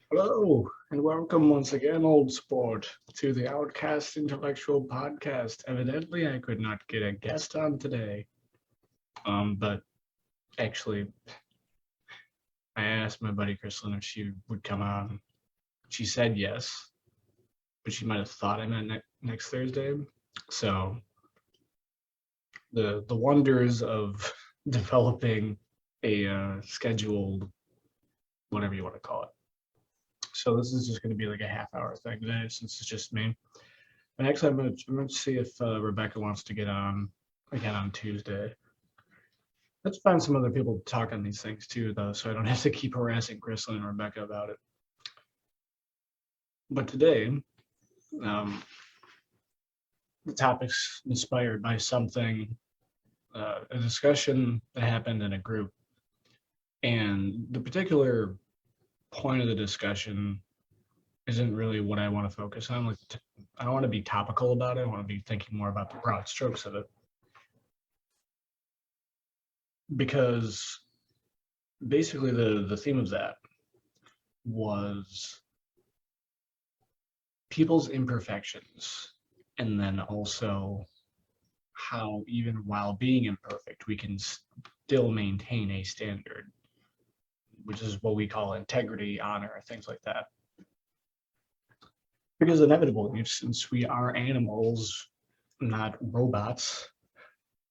Hello, and welcome once again, old sport, to the Outcast Intellectual Podcast. Evidently, I could not get a guest on today. But actually, I asked my buddy Kristlyn if she would come on. She said yes, but she might have thought I meant next Thursday. So the wonders of developing a scheduled, whatever you want to call it. So this is just going to be like a half-hour thing today, since it's just me. And actually, I'm going to see if Rebecca wants to get on again on Tuesday. Let's find some other people to talk on these things too, though, so I don't have to keep harassing Kristlyn and Rebecca about it. But today, the topic's inspired by something, a discussion that happened in a group. And the particular point of the discussion isn't really what I want to focus on. Like, I don't want to be topical about it. I want to be thinking more about the broad strokes of it. Because basically the theme of that was people's imperfections, and then also how even while being imperfect, we can still maintain a standard, which is what we call integrity, honor, things like that. Because inevitably, since we are animals, not robots,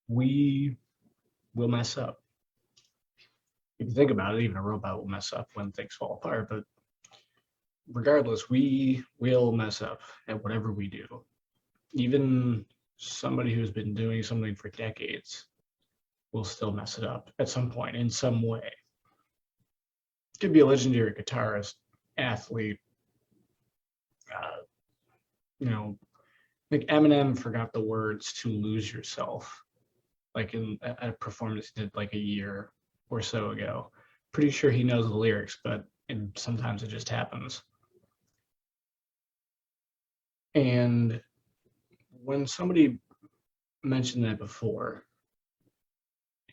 we will mess up. If you think about it, even a robot will mess up when things fall apart, but regardless, we will mess up at whatever we do. Even somebody who's been doing something for decades will still mess it up at some point in some way. It could be a legendary guitarist, athlete, like Eminem forgot the words to "Lose Yourself," like in a performance he did like a year or so ago. Pretty sure he knows the lyrics, but sometimes it just happens. And when somebody mentioned that before,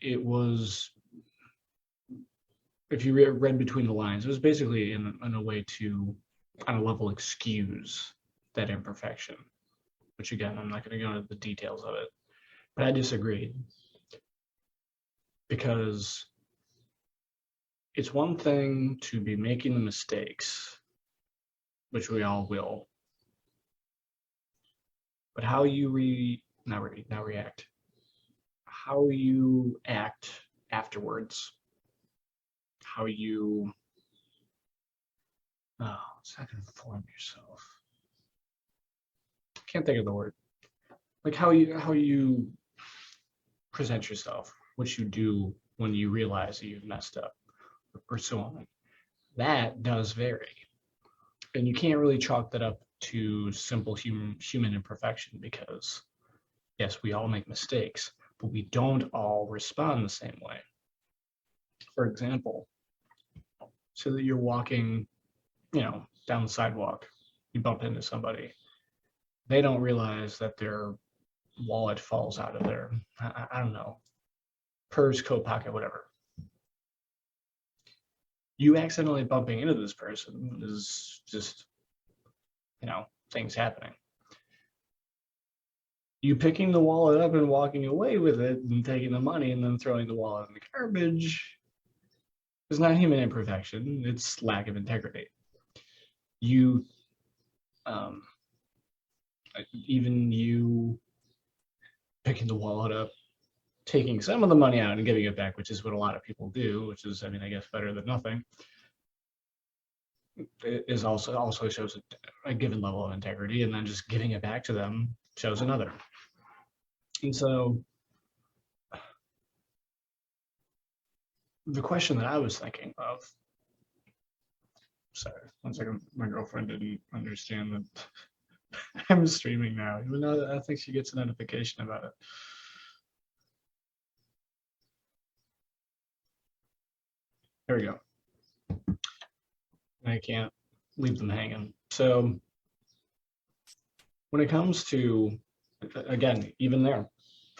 it was, if you read between the lines, it was basically in a way to, on a level, excuse that imperfection, which again, I'm not going to go into the details of it, but I disagreed. Because it's one thing to be making the mistakes, which we all will, but how you react, how you act afterwards, how you inform yourself. Can't think of the word. Like how you present yourself, what you do when you realize that you've messed up, or so on. That does vary. And you can't really chalk that up to simple human imperfection, because yes, we all make mistakes, but we don't all respond the same way. For example, so that you're walking, down the sidewalk, you bump into somebody, they don't realize that their wallet falls out of their, I don't know, purse, coat pocket, whatever. You accidentally bumping into this person is just, things happening. You picking the wallet up and walking away with it and taking the money and then throwing the wallet in the garbage is not human imperfection. It's lack of integrity. Even you picking the wallet up, taking some of the money out and giving it back, which is what a lot of people do, which is, I guess better than nothing, it is also shows a given level of integrity, and then just giving it back to them shows another. And so the question that I was thinking of, sorry, one second, my girlfriend didn't understand that I'm streaming now, even though I think she gets a notification about it. There we go. I can't leave them hanging. So when it comes to, again, even there,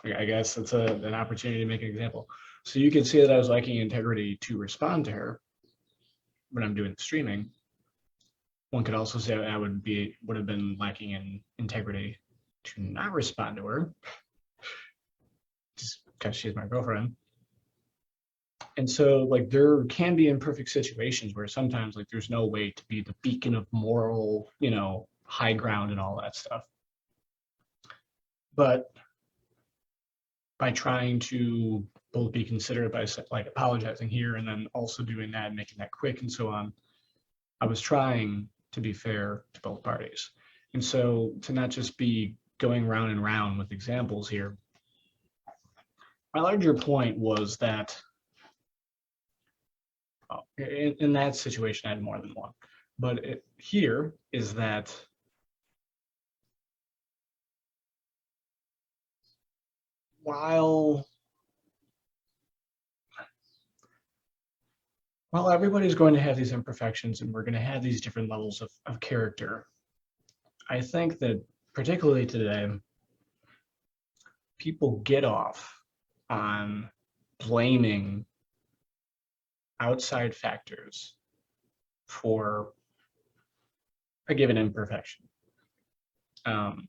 I guess it's an opportunity to make an example. So you can see that I was lacking integrity to respond to her when I'm doing the streaming. One could also say I would have been lacking in integrity to not respond to her just because she's my girlfriend. And so like there can be imperfect situations where sometimes like there's no way to be the beacon of moral, high ground and all that stuff. But by trying to both be considerate by like apologizing here and then also doing that and making that quick and so on, I was trying to be fair to both parties. And so to not just be going round and round with examples here, my larger point was that in that situation, I had more than one. But here is that while everybody's going to have these imperfections and we're going to have these different levels of character, I think that particularly today, people get off on blaming outside factors for a given imperfection. Sorry,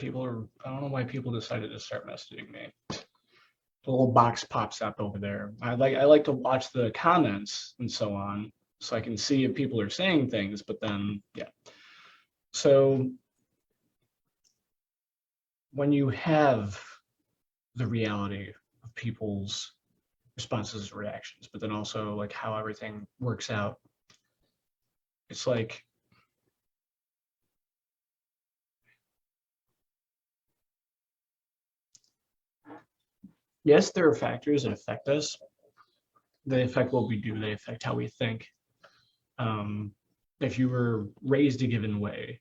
I don't know why people decided to start messaging me. The little box pops up over there. I like to watch the comments and so on, so I can see if people are saying things, but then, yeah. So when you have the reality of people's responses and reactions, but then also like how everything works out, it's like yes, there are factors that affect us. They affect what we do. They affect how we think. If you were raised a given way,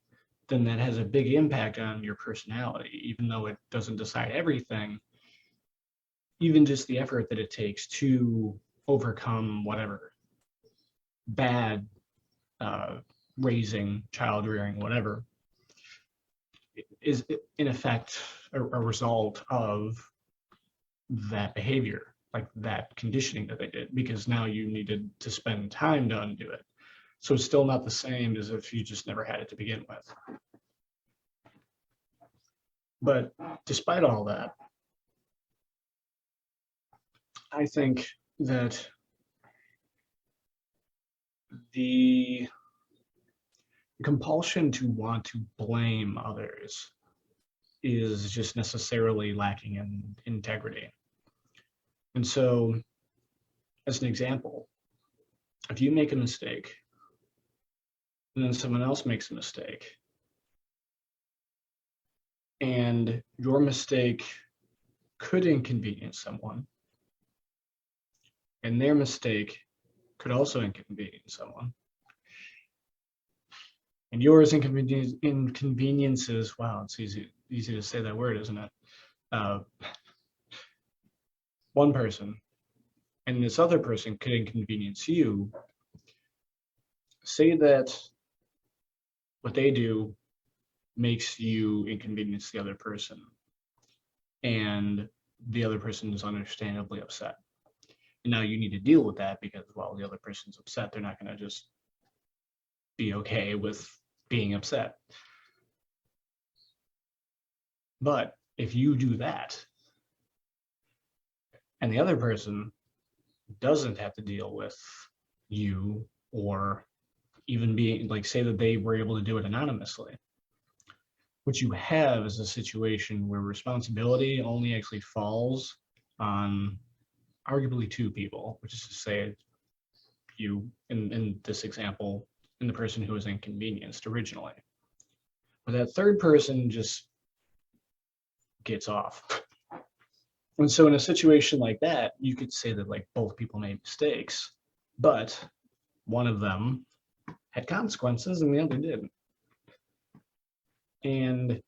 then that has a big impact on your personality, even though it doesn't decide everything. Even just the effort that it takes to overcome whatever bad raising, child rearing, whatever, is in effect a result of that behavior, like that conditioning that they did, because now you needed to spend time to undo it. So it's still not the same as if you just never had it to begin with. But despite all that, I think that the compulsion to want to blame others is just necessarily lacking in integrity. And so, as an example, if you make a mistake and then someone else makes a mistake, and your mistake could inconvenience someone, and their mistake could also inconvenience someone, and yours inconveniences, wow, it's easy to say that word, isn't it? One person, and this other person could inconvenience you. Say that what they do makes you inconvenience the other person, and the other person is understandably upset. And now you need to deal with that because while the other person's upset, they're not going to just be okay with being upset. But if you do that, and the other person doesn't have to deal with you, or even being like, say that they were able to do it anonymously, what you have is a situation where responsibility only actually falls on arguably two people, which is to say you in this example, and the person who was inconvenienced originally. But that third person just gets off. And so in a situation like that, you could say that like both people made mistakes, but one of them had consequences and the other didn't. And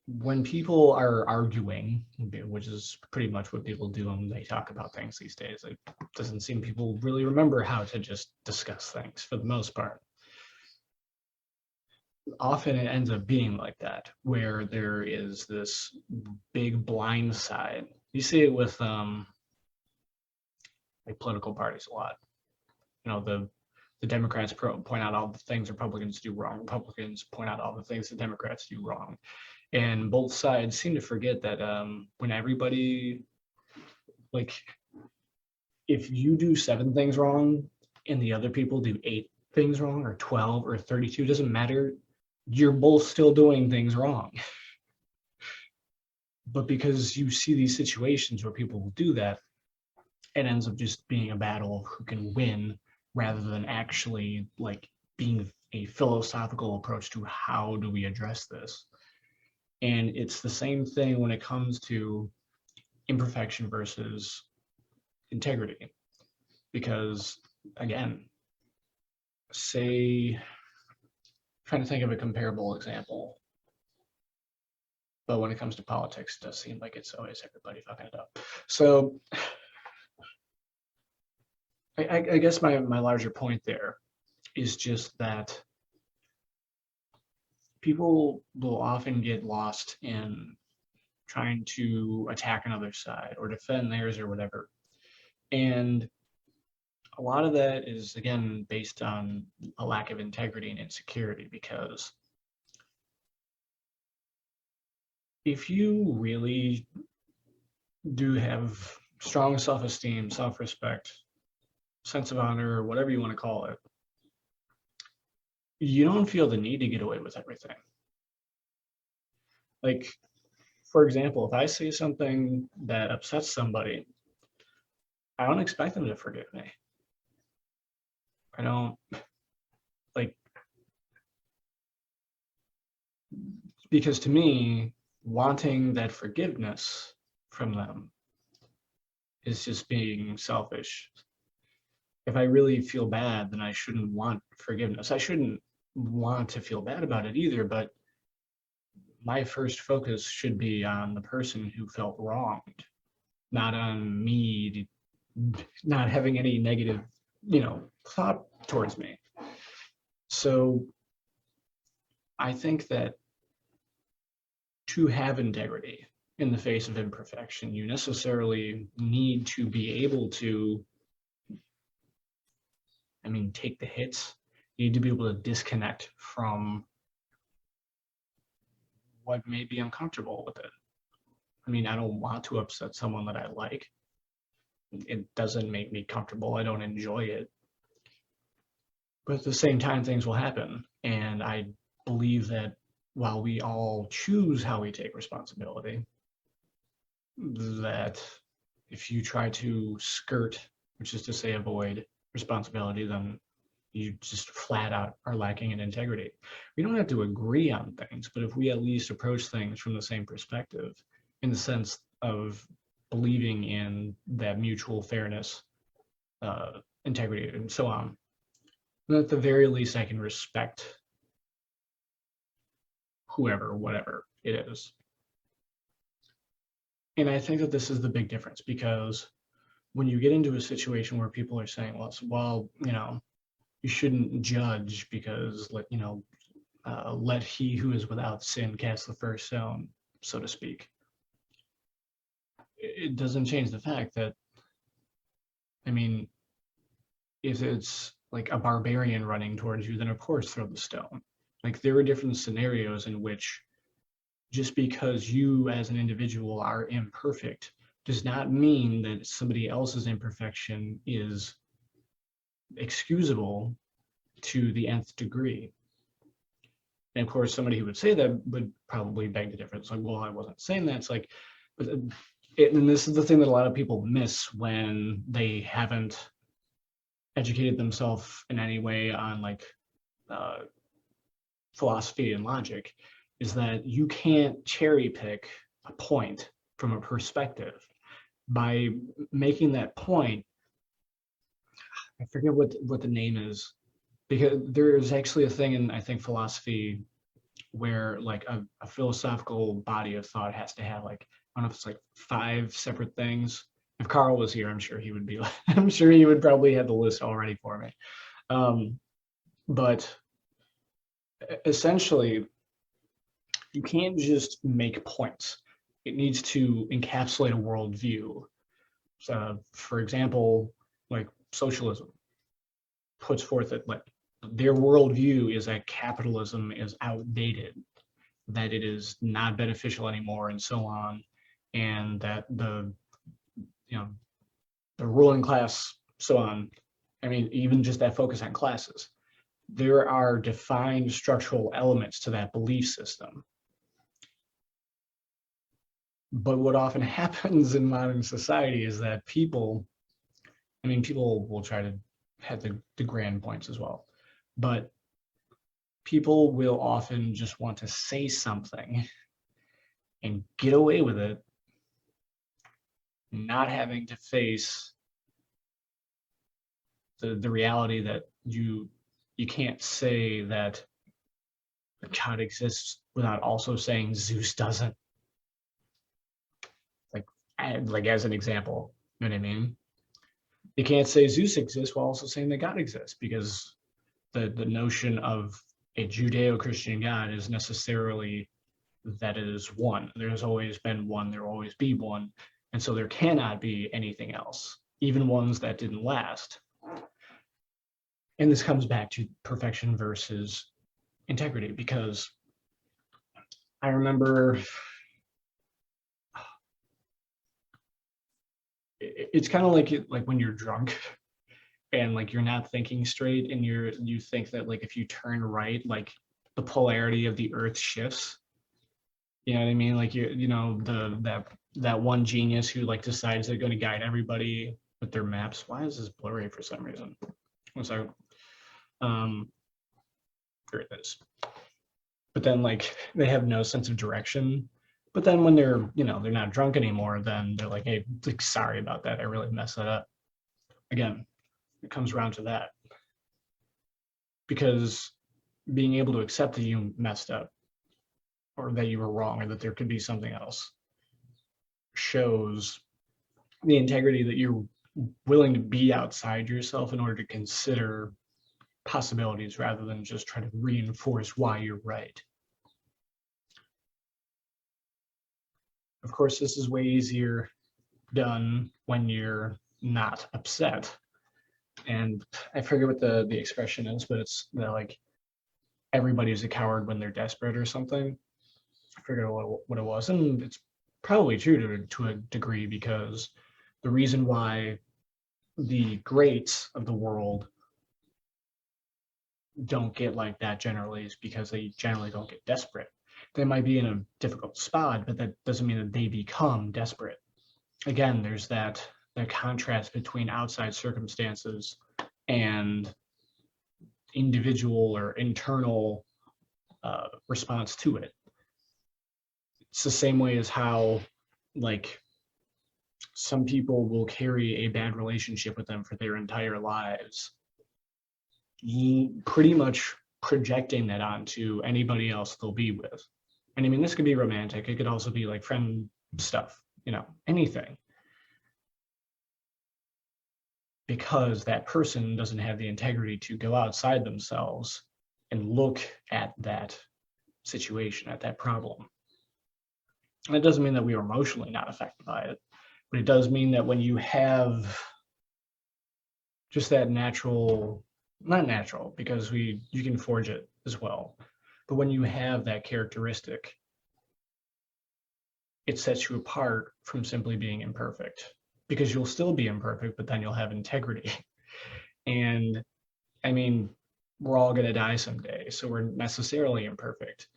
when people are arguing, which is pretty much what people do when they talk about things these days, it doesn't seem people really remember how to just discuss things for the most part. Often it ends up being like that, where there is this big blind side. You see it with like political parties a lot. the Democrats point out all the things Republicans do wrong. Republicans point out all the things the Democrats do wrong. And both sides seem to forget that when everybody, like, if you do 7 things wrong and the other people do 8 things wrong or 12 or 32, doesn't matter. You're both still doing things wrong. But because you see these situations where people will do that, it ends up just being a battle of who can win rather than actually like being a philosophical approach to how do we address this. And it's the same thing when it comes to imperfection versus integrity. Because again, say, trying to think of a comparable example, but when it comes to politics, it does seem like it's always everybody fucking it up. So I guess my larger point there is just that people will often get lost in trying to attack another side or defend theirs or whatever. And a lot of that is, again, based on a lack of integrity and insecurity, because if you really do have strong self-esteem, self-respect, sense of honor, whatever you want to call it, you don't feel the need to get away with everything. Like, for example, if I say something that upsets somebody, I don't expect them to forgive me. I don't, like, because to me, wanting that forgiveness from them is just being selfish. If I really feel bad, then I shouldn't want forgiveness. I shouldn't want to feel bad about it either, but my first focus should be on the person who felt wronged, not on me not having any negative, thought towards me. So I think that to have integrity in the face of imperfection, you necessarily need to be able to, take the hits. You need to be able to disconnect from what may be uncomfortable with it. I don't want to upset someone that I like. It doesn't make me comfortable. I don't enjoy it. But at the same time, things will happen. And I believe that while we all choose how we take responsibility, that if you try to skirt, which is to say avoid responsibility, then you just flat out are lacking in integrity. We don't have to agree on things, but if we at least approach things from the same perspective, in the sense of believing in that mutual fairness, integrity, and so on, then at the very least I can respect whoever, whatever it is. And I think that this is the big difference, because when you get into a situation where people are saying, well, you shouldn't judge because let he who is without sin cast the first stone, so to speak. It doesn't change the fact that, if it's like a barbarian running towards you, then of course throw the stone. Like, there are different scenarios in which just because you as an individual are imperfect does not mean that somebody else's imperfection is excusable to the nth degree. And of course, somebody who would say that would probably beg the difference. Like, well, I wasn't saying that. It's like, and this is the thing that a lot of people miss when they haven't educated themselves in any way on philosophy and logic, is that you can't cherry pick a point from a perspective. By making that point, I forget what the name is, because there's actually a thing in, I think, philosophy where like a philosophical body of thought has to have I don't know if it's 5 separate things. If Carl was here, I'm sure he would be I'm sure he would probably have the list already for me. But essentially, you can't just make points. It needs to encapsulate a worldview. So, for example, like socialism. puts forth that like their worldview is that capitalism is outdated, that it is not beneficial anymore, and so on, and that the the ruling class, so on. I mean, even just that focus on classes. There are defined structural elements to that belief system. But what often happens in modern society is that people will try to have the grand points as well, but people will often just want to say something and get away with it, not having to face the reality that you can't say that God exists without also saying Zeus doesn't. Like as an example, you know what I mean? You can't say Zeus exists while also saying that God exists, because the notion of a Judeo-Christian God is necessarily that it is one. There's always been one, there will always be one, and so there cannot be anything else, even ones that didn't last. And this comes back to perfection versus integrity, because I remember it's kind of like when you're drunk and like you're not thinking straight, and you think that like if you turn right, like the polarity of the earth shifts. You know what I mean? Like that one genius who like decides they're going to guide everybody with their maps. Why is this blurry for some reason? One second. There it is. But then like they have no sense of direction. But then when they're not drunk anymore, then they're like, hey, like, sorry about that. I really messed that up. Again, it comes around to that. Because being able to accept that you messed up, or that you were wrong, or that there could be something else, shows the integrity that you're willing to be outside yourself in order to consider possibilities rather than just try to reinforce why you're right. Of course, this is way easier done when you're not upset. And I forget what the expression is, but it's that like everybody's a coward when they're desperate or something. I forget what it was, and it's probably true to a degree, because the reason why the greats of the world don't get like that generally is because they generally don't get desperate. They might be in a difficult spot, but that doesn't mean that they become desperate. Again, there's that contrast between outside circumstances and individual or internal response to it. It's the same way as how like some people will carry a bad relationship with them for their entire lives, pretty much projecting that onto anybody else they'll be with. And I mean, this could be romantic. It could also be like friend stuff, anything. Because that person doesn't have the integrity to go outside themselves and look at that situation, at that problem. And it doesn't mean that we are emotionally not affected by it, but it does mean that when you have just that not natural, because you can forge it as well, but when you have that characteristic, it sets you apart from simply being imperfect, because you'll still be imperfect, but then you'll have integrity. And I mean, we're all going to die someday, so we're necessarily imperfect.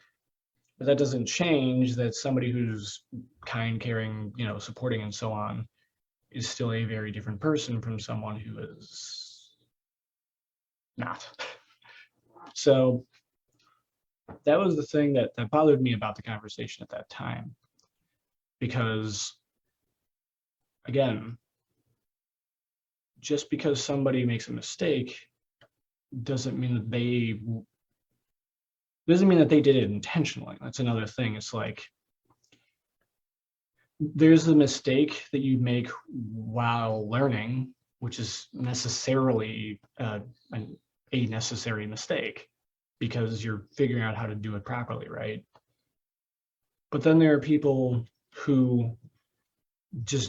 But that doesn't change that somebody who's kind, caring, supporting, and so on is still a very different person from someone who is not. So that was the thing that bothered me about the conversation at that time. Because, again, just because somebody makes a mistake doesn't mean that they did it intentionally. That's another thing. It's like there's a mistake that you make while learning, which is necessarily a necessary mistake, because you're figuring out how to do it properly, right? But then there are people who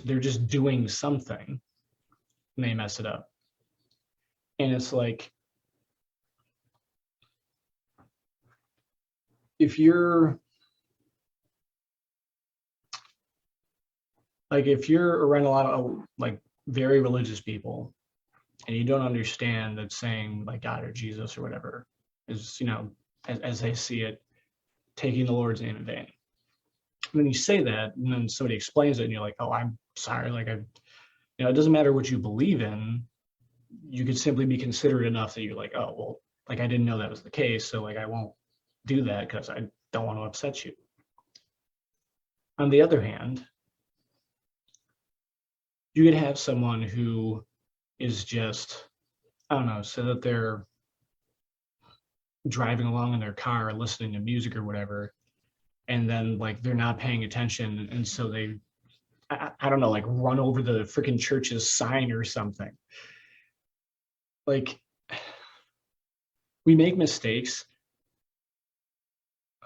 they're just doing something and they mess it up. And it's like, if you're around a lot of like very religious people and you don't understand that saying like God or Jesus or whatever is, as they see it, taking the Lord's name in vain. And then you say that, and then somebody explains it, and you're like, "Oh, I'm sorry." Like, it doesn't matter what you believe in. You could simply be considerate enough that you're like, "Oh, well, like I didn't know that was the case, so like I won't do that because I don't want to upset you." On the other hand, you could have someone who is just, I don't know, so that they're driving along in their car, listening to music or whatever, and then like they're not paying attention, and so they, I don't know, like run over the freaking church's sign or something. Like, we make mistakes,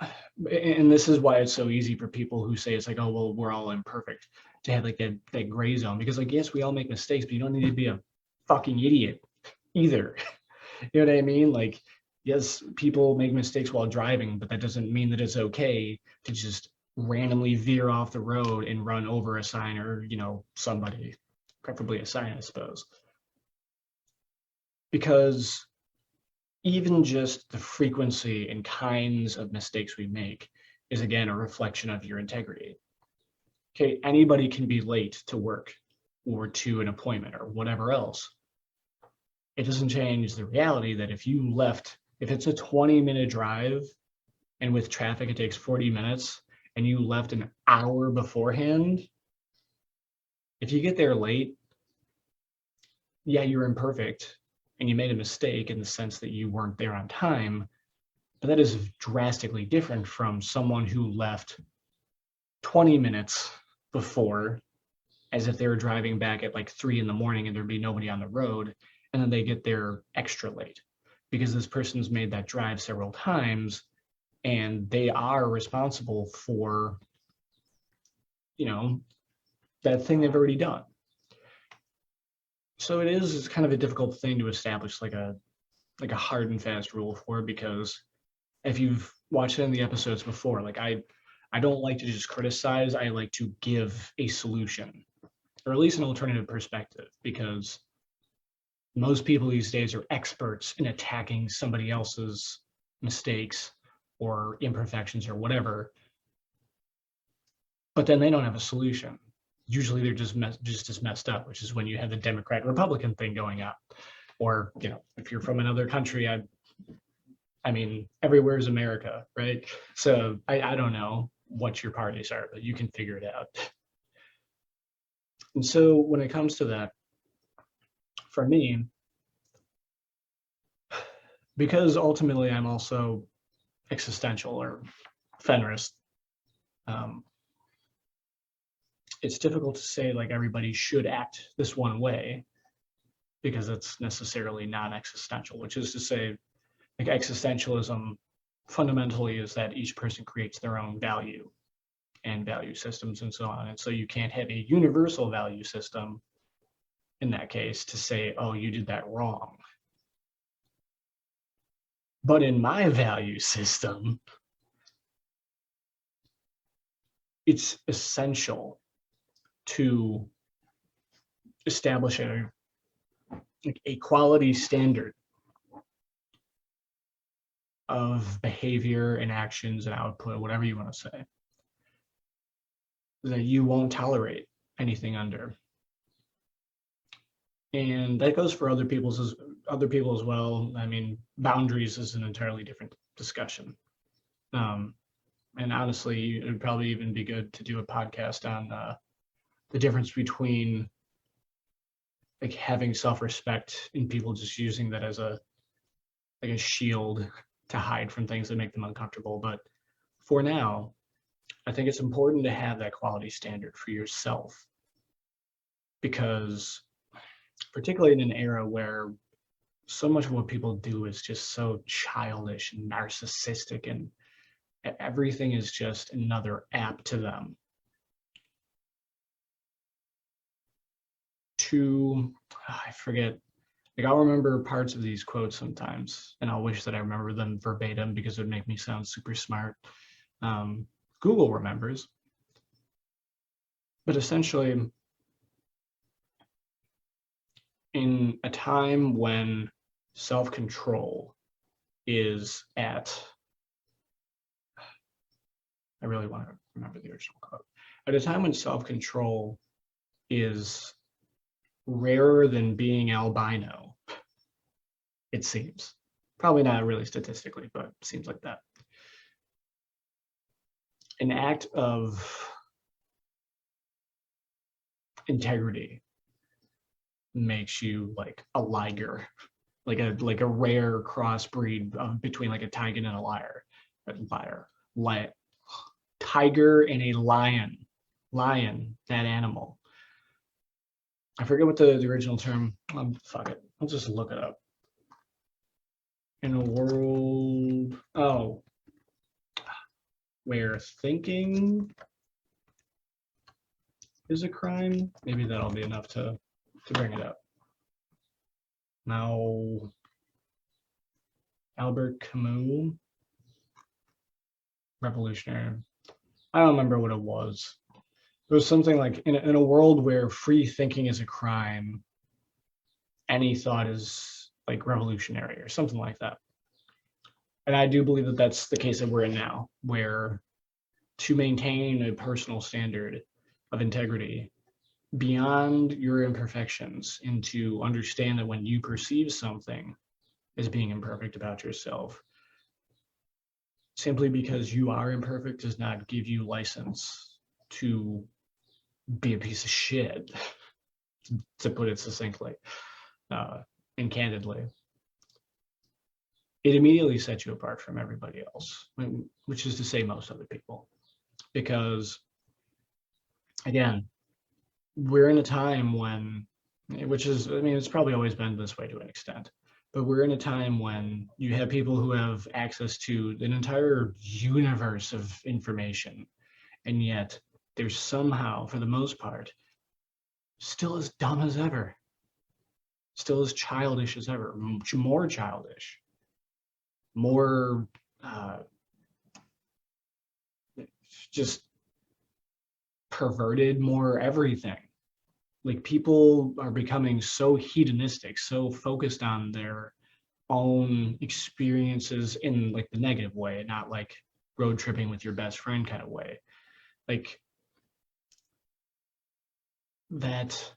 and this is why it's so easy for people who say it's like, oh well, we're all imperfect, to have like that gray zone, because like yes, we all make mistakes, but you don't need to be a fucking idiot either. You know what I mean? Like, yes, people make mistakes while driving, but that doesn't mean that it's okay to just randomly veer off the road and run over a sign or, somebody, preferably a sign, I suppose. Because even just the frequency and kinds of mistakes we make is, again, a reflection of your integrity. Okay, anybody can be late to work or to an appointment or whatever else. It doesn't change the reality that if it's a 20-minute drive and with traffic it takes 40 minutes and you left an hour beforehand, if you get there late, yeah, you're imperfect and you made a mistake in the sense that you weren't there on time, but that is drastically different from someone who left 20 minutes before, as if they were driving back at like 3 in the morning and there'd be nobody on the road, and then they get there extra late because this person's made that drive several times and they are responsible for, that thing they've already done. So it's kind of a difficult thing to establish like a hard and fast rule for, because if you've watched it in the episodes before, like I don't like to just criticize, I like to give a solution, or at least an alternative perspective, because most people these days are experts in attacking somebody else's mistakes or imperfections or whatever, but then they don't have a solution. Usually they're just as messed up, which is when you have the Democrat Republican thing going on. Or, if you're from another country, I mean, everywhere is America, right? So I don't know what your parties are, but you can figure it out. And so when it comes to that, for me, because ultimately I'm also existential or Fenrist, it's difficult to say like everybody should act this one way, because it's necessarily non-existential, which is to say, like, existentialism fundamentally is that each person creates their own value and value systems and so on. And so you can't have a universal value system in that case to say, oh, you did that wrong. But in my value system, it's essential to establish a quality standard of behavior and actions and output, whatever you want to say, that you won't tolerate anything under. And that goes for other people as well. I mean, boundaries is an entirely different discussion. And honestly, it would probably even be good to do a podcast on the difference between like having self-respect and people just using that as a shield to hide from things that make them uncomfortable. But for now, I think it's important to have that quality standard for yourself, because particularly in an era where so much of what people do is just so childish and narcissistic, and everything is just another app to them. I forget Like I'll remember parts of these quotes sometimes, and I'll wish that I remember them verbatim because it would make me sound super smart. Google remembers, but essentially, in a time when self-control is at, I really want to remember the original quote. At a time when self-control is rarer than being albino, it seems. Probably not really statistically, but it seems like that. An act of integrity makes you like a liger, like a rare crossbreed between like a tiger and a tiger and a lion, that animal. I forget what the original term. Fuck it, I'll just look it up. In a world, where thinking is a crime, maybe that'll be enough to bring it up. Now, Albert Camus, revolutionary. I don't remember what it was. It was something like in a world where free thinking is a crime, any thought is like revolutionary or something like that. And I do believe that that's the case that we're in now, where to maintain a personal standard of integrity beyond your imperfections and to understand that when you perceive something as being imperfect about yourself, simply because you are imperfect does not give you license to be a piece of shit, to put it succinctly and candidly. It immediately sets you apart from everybody else, which is to say most other people. Because, again, we're in a time when, which is, I mean, it's probably always been this way to an extent, but we're in a time when you have people who have access to an entire universe of information, and yet they're somehow, for the most part, still as dumb as ever, still as childish as ever, more childish, more just perverted, more everything. Like people are becoming so hedonistic, so focused on their own experiences in like the negative way, not like road tripping with your best friend kind of way. Like that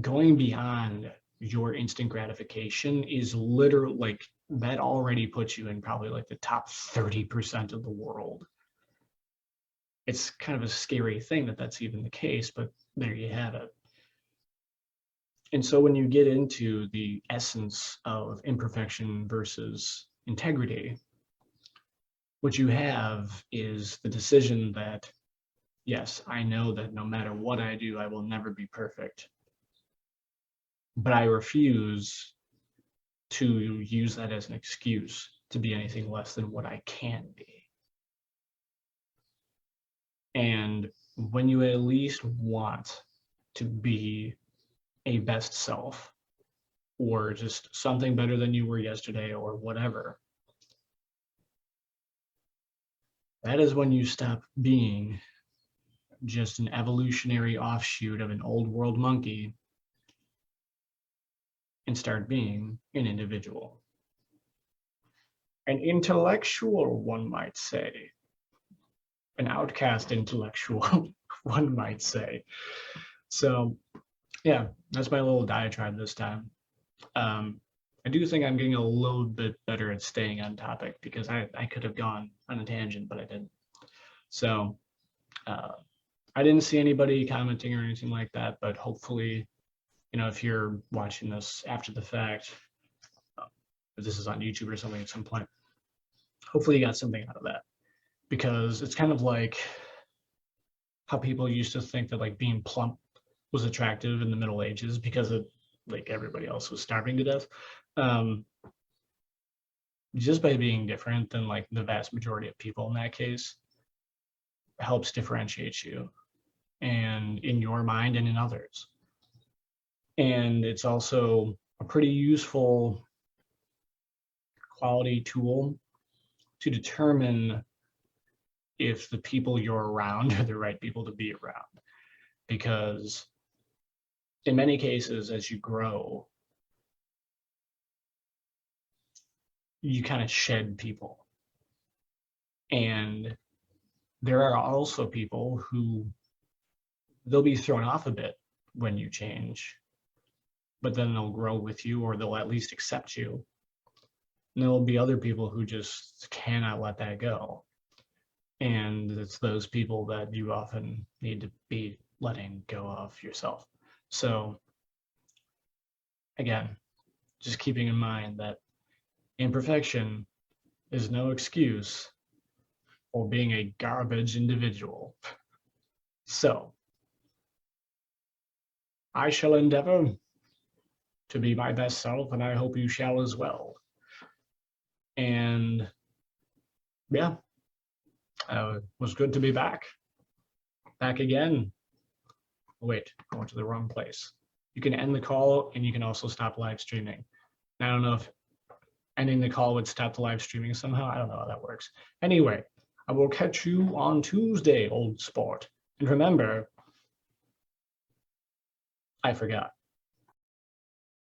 going beyond your instant gratification is literally like that already puts you in probably like the top 30% of the world. It's kind of a scary thing that that's even the case, but there you have it. And so when you get into the essence of imperfection versus integrity, what you have is the decision that, yes, I know that no matter what I do, I will never be perfect. But I refuse to use that as an excuse to be anything less than what I can be. And when you at least want to be a best self or just something better than you were yesterday or whatever, that is when you stop being just an evolutionary offshoot of an old world monkey and start being an individual. An intellectual, one might say. An outcast intellectual, one might say. So, yeah, that's my little diatribe this time. I do think I'm getting a little bit better at staying on topic because I could have gone on a tangent, but I didn't. So, I didn't see anybody commenting or anything like that, but hopefully, you know, if you're watching this after the fact, if this is on YouTube or something at some point, hopefully you got something out of that. Because it's kind of like how people used to think that like being plump was attractive in the Middle Ages because of like everybody else was starving to death. Just by being different than like the vast majority of people in that case helps differentiate you and in your mind and in others. And it's also a pretty useful quality tool to determine if the people you're around are the right people to be around. Because in many cases, as you grow, you kind of shed people. And there are also people who they'll be thrown off a bit when you change, but then they'll grow with you, or they'll at least accept you. And there'll be other people who just cannot let that go. And it's those people that you often need to be letting go of yourself. So again, just keeping in mind that imperfection is no excuse for being a garbage individual. So I shall endeavor to be my best self, and I hope you shall as well. And yeah, it was good to be back. Back again. Oh, wait, I went to the wrong place. You can end the call, and you can also stop live streaming. I don't know if ending the call would stop the live streaming somehow. I don't know how that works. Anyway, I will catch you on Tuesday, old sport. And remember, I forgot.